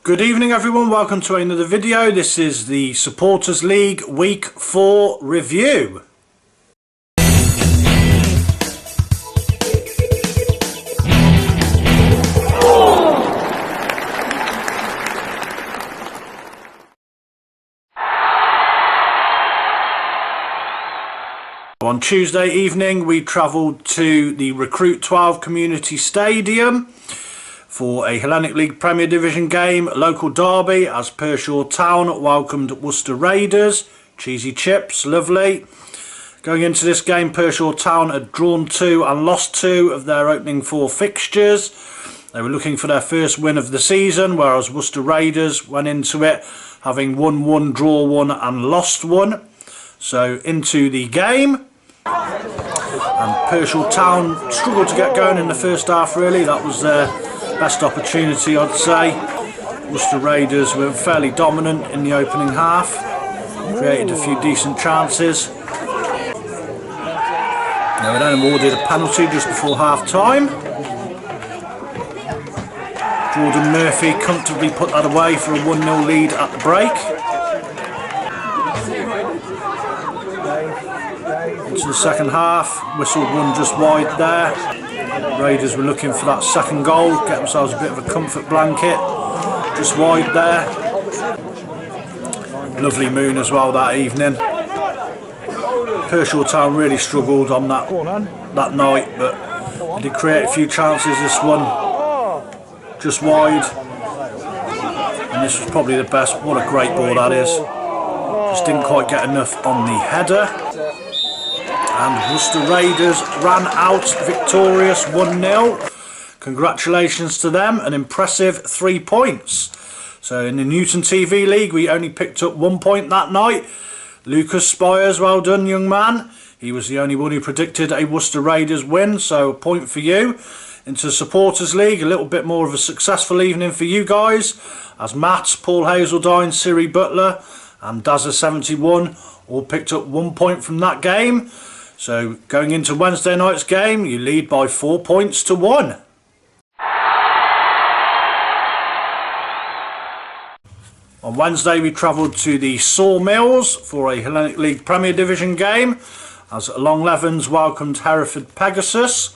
Good evening everyone, welcome to another video. This is the Supporters League Week 4 review. On Tuesday evening we travelled to the Recruit 12 Community Stadium for a Hellenic League Premier Division game, local derby, as Pershore Town welcomed Worcester Raiders. Cheesy chips, lovely. Going into this game, Pershore Town had drawn 2 and lost 2 of their opening 4 fixtures. They were looking for their first win of the season, whereas Worcester Raiders went into it having won 1, draw 1 and lost 1. So into the game. And Pershore Town struggled to get going in the first half really. That was their best opportunity, I'd say. Worcester Raiders were fairly dominant in the opening half, created a few decent chances. They were then awarded a penalty just before half time. Jordan Murphy comfortably put that away for a 1-0 lead at the break. Into the second half, whistled one just wide there. Raiders were looking for that second goal, get themselves a bit of a comfort blanket, just wide there. Lovely moon as well that evening. Pershore Town really struggled on that night, but they did create a few chances. This one just wide, and this was probably the best. What a great ball that is. Just didn't quite get enough on the header. And Worcester Raiders ran out victorious 1-0. Congratulations to them, an impressive 3 points. So in the Newton TV League we only picked up 1 point that night. Lucas Spires, well done young man. He was the only one who predicted a Worcester Raiders win, so a point for you. Into the Supporters League, a little bit more of a successful evening for you guys, as Matt, Paul Hazeldine, Siri Butler and Dazza71 all picked up 1 point from that game. So going into Wednesday night's game, you lead by 4 points to 1. On Wednesday we travelled to the Sawmills for a Hellenic League Premier Division game, as Longlevens welcomed Hereford Pegasus.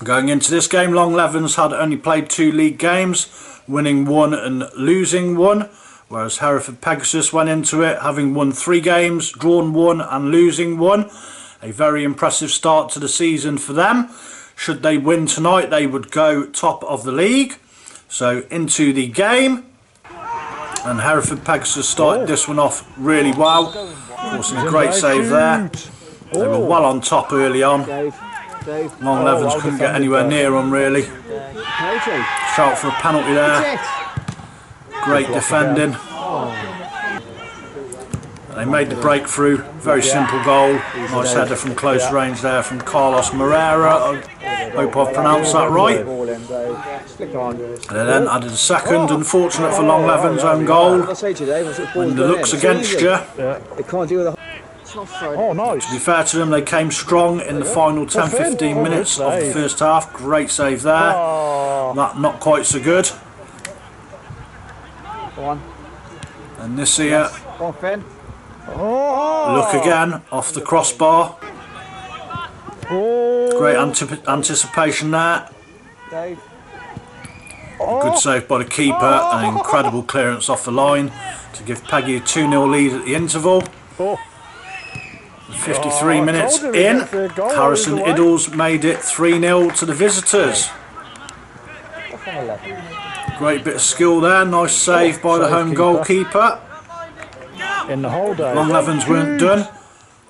Going into this game, Longlevens had only played 2 league games, winning 1 and losing 1. Whereas Hereford Pegasus went into it having won 3 games, drawn 1 and losing 1. A very impressive start to the season for them. Should they win tonight, they would go top of the league. So into the game. And Hereford Pegasus started this one off really well. Forcing a great save there. They were well on top early on. Longlevens couldn't get anywhere near them really. Shout for a penalty there. Great defending. They made the breakthrough, very simple goal. Nice header from close range there from Carlos Moreira. I hope I've pronounced that right. And they then added a second, unfortunate for Longlevens' own goal. When the luck's against you. To be fair to them, they came strong in the final 10-15 minutes of the first half. Great save there. That not quite so good. And this here. Look again, off the crossbar. Great anticipation there. Good save by the keeper, an incredible clearance off the line to give Peggy a 2-0 lead at the interval. 53 minutes in, Harrison Iddles made it 3-0 to the visitors. Great bit of skill there, nice save by the home goalkeeper. Longlevens weren't done.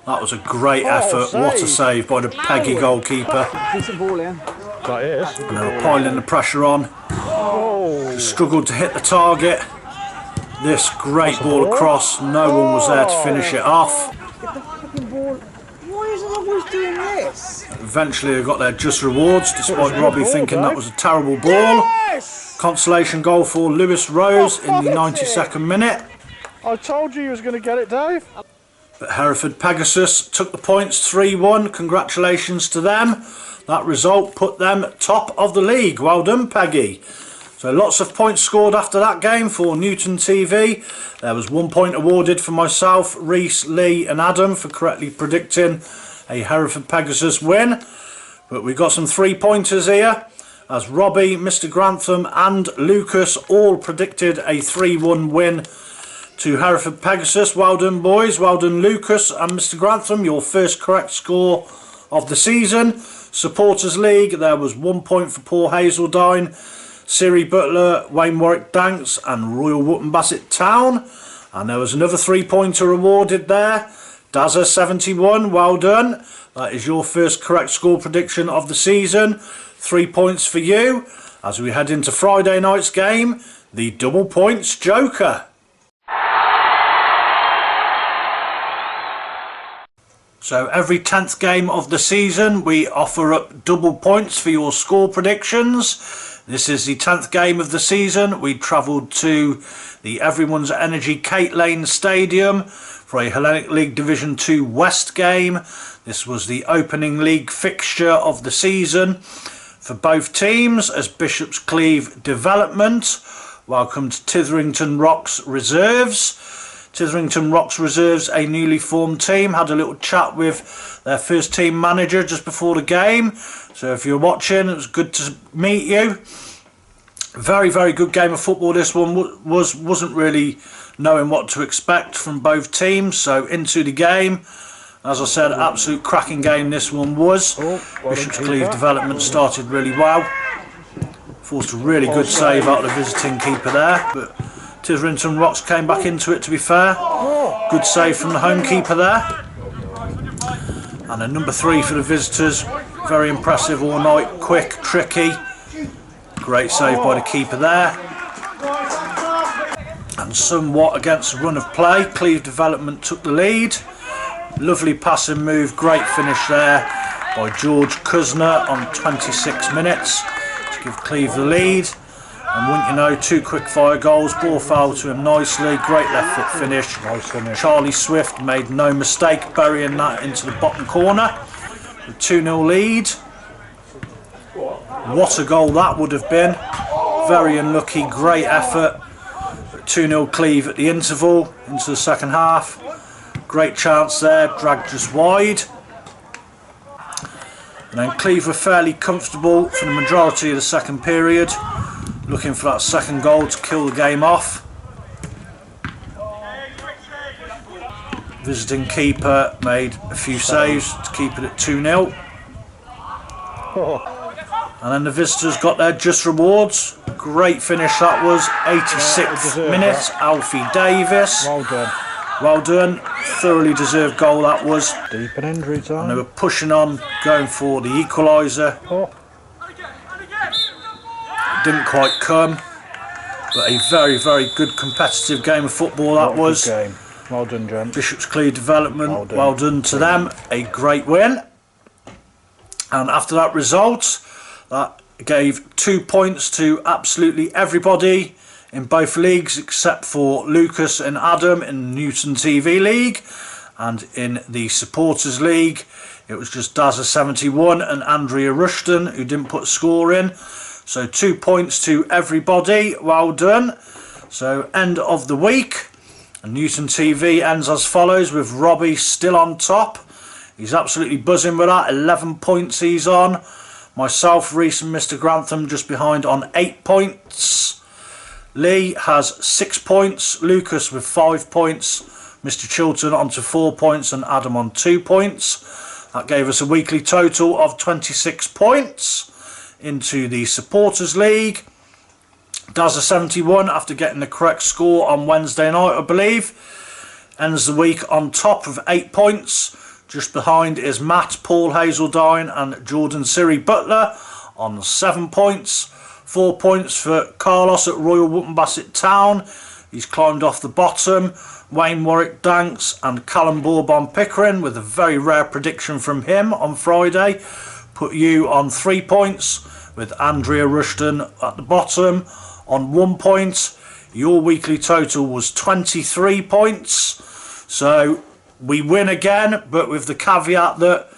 That was a great effort. What a save by the Peggy goalkeeper. And they were piling the pressure on. Struggled to hit the target. This great ball across. No one was there to finish it off. Why is it always doing this? Eventually they got their just rewards, despite Robbie thinking that was a terrible ball. Consolation goal for Lewis Rose in the 92nd minute. I told you was going to get it, Dave. But Hereford Pegasus took the points 3-1. Congratulations to them. That result put them top of the league. Well done, Peggy. So lots of points scored after that game for Newton TV. There was 1 point awarded for myself, Reese, Lee and Adam for correctly predicting a Hereford Pegasus win. But we got some 3-pointers here, as Robbie, Mr Grantham and Lucas all predicted a 3-1 win to Hereford Pegasus. Well done boys, well done Lucas and Mr Grantham, your first correct score of the season. Supporters League, there was 1 point for Paul Hazeldine, Siri Butler, Wayne Warwick Danks and Royal Wootton Bassett Town. And there was another 3-pointer awarded there. Dazza 71, well done. That is your first correct score prediction of the season. 3 points for you. As we head into Friday night's game, the double points joker. So every 10th game of the season we offer up double points for your score predictions. This is the 10th game of the season. We travelled to the Everyone's Energy Kate Lane Stadium for a Hellenic League Division 2 West game. This was the opening league fixture of the season for both teams, as Bishop's Cleeve Development welcomed Titherington Rocks Reserves. Titherington Rocks Reserves, a newly formed team, had a little chat with their first team manager just before the game. So if you're watching, it was good to meet you. Very, very good game of football this one wasn't really knowing what to expect from both teams. So into the game, as I said, absolute cracking game this one was. Bishop's Cleeve Development started really well. Forced a really good save out of the visiting keeper there, but Titherington Rocks came back into it, to be fair. Good save from the home keeper there. And a number 3 for the visitors. Very impressive all night. Quick, tricky. Great save by the keeper there. And somewhat against the run of play, Cleeve Development took the lead. Lovely passing move, great finish there by George Kuzner on 26 minutes to give Cleeve the lead. And wouldn't you know, 2 quick fire goals, ball fell to him nicely, great left foot finish. Nice finish. Charlie Swift made no mistake burying that into the bottom corner. The 2-0 lead. What a goal that would have been. Very unlucky, great effort. 2-0 Cleeve at the interval into the second half. Great chance there, dragged just wide. And then Cleeve were fairly comfortable for the majority of the second period, looking for that second goal to kill the game off. Visiting keeper made a few saves to keep it at 2-0. And then the visitors got their just rewards. Great finish that was. 86th minute, Alfie Davis. Well done. Well done. Thoroughly deserved goal that was. Deep in injury time. And they were pushing on, going for the equaliser. Didn't quite come. But a very, very good competitive game of football that was. Good game. Well done, gents. Bishop's Cleeve Development, well done to them. A great win. And after that result, that gave 2 points to absolutely everybody in both leagues except for Lucas and Adam in the Newton TV League. And in the Supporters League, it was just Dazza 71 and Andrea Rushton who didn't put a score in. So 2 points to everybody. Well done. So end of the week. And Newton TV ends as follows, with Robbie still on top. He's absolutely buzzing with that. 11 points he's on. Myself, Reese and Mr Grantham just behind on 8 points. Lee has 6 points. Lucas with 5 points. Mr Chilton on to 4 points and Adam on 2 points. That gave us a weekly total of 26 points into the Supporters League. Dazza 71, after getting the correct score on Wednesday night, I believe, ends the week on top of 8 points. Just behind is Matt, Paul Hazeldine and Jordan Siri Butler on 7 points. 4 points for Carlos at Royal Wootton Bassett Town. He's climbed off the bottom. Wayne Warwick Danks and Callum Bourbon Pickering, with a very rare prediction from him on Friday, put you on 3 points, with Andrea Rushton at the bottom on 1 point. Your weekly total was 23 points. So we win again, but with the caveat that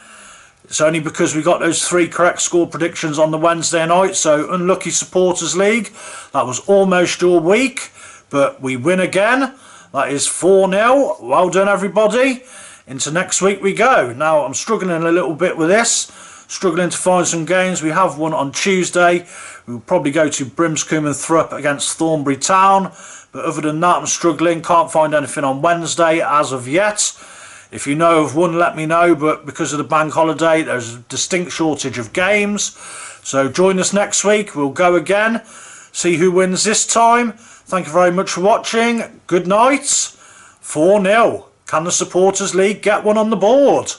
It's only because we got those 3 correct score predictions on the Wednesday night. So unlucky Supporters League. That was almost your week, but we win again. That is 4-0. Well done, everybody. Into next week we go. Now I'm struggling a little bit with this. Struggling to find some games. We have one on Tuesday. We'll probably go to Brimscombe and Thrupp against Thornbury Town. But other than that, I'm struggling. Can't find anything on Wednesday as of yet. If you know of one, let me know. But because of the bank holiday, there's a distinct shortage of games. So join us next week. We'll go again. See who wins this time. Thank you very much for watching. Good night. 4-0. Can the Supporters League get one on the board?